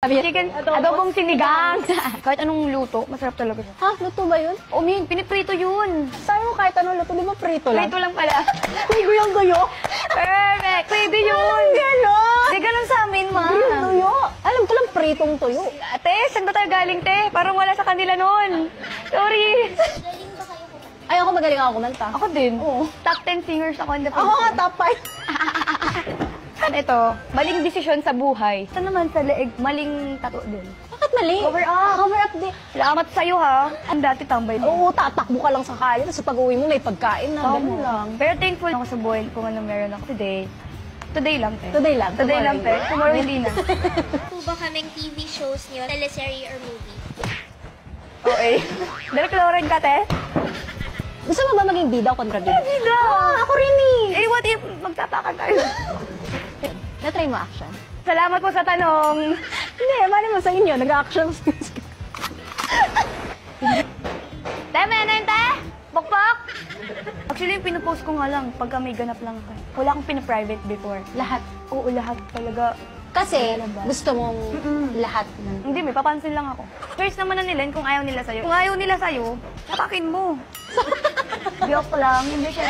Chicken, adobong sinigang. Kahit anong luto, masarap talaga siya. Ha? Luto ba yun? O, min, piniprito yun. Sabi mo kahit anong luto, di ba prito lang? Prito lang pala. May guyong-guyo. Perfect. Pwede yun. Gano'n! Hindi ganun sa amin, ma. Tuyo. Alam ko lang pritong tuyo. Ate, saan ba tayo galing, te? Parang wala sa kanila nun. Sorry. Ay, ako magaling ako kumanta. Ako din. Oo. Top 10 singers ako in the Ako nga, top 5. Ito, maling desisyon sa buhay. Ito naman sa leeg, maling tato din. Bakit mali? Cover up. Cover up din. Salamat sa'yo, ha. Ang dati tambay din. Oo, tatakbo ka lang sa kaya. Tapos pag uwi mo, may pagkain na. Tama Ganun lang. Pero thankful ako sa buhay kung ano meron ako today. Today lang, te. Today lang. Today lang, te. Tomorrow hindi na. Po ba kaming TV shows niyo, teleserye or movie? Okay. Direk Lauren ka, te? Gusto mo ba maging bida o kontrabida? Bida! Ako rin Eh, what if magtatakan tayo? Na-try mo action? Salamat po sa tanong. Hindi, mali mo sa inyo. Nag-action. Teme, ano yun, te? Pokpok? Actually, yung pinupost ko nga lang pagka may ganap lang ako. Wala akong pinaprivate before. Lahat. Oo, lahat talaga. Kasi gusto mong lahat ng... Hindi, may papansin lang ako. First naman na nila kung ayaw nila sa'yo. Kung ayaw nila sa'yo, tapakin mo. Joke lang, hindi siya.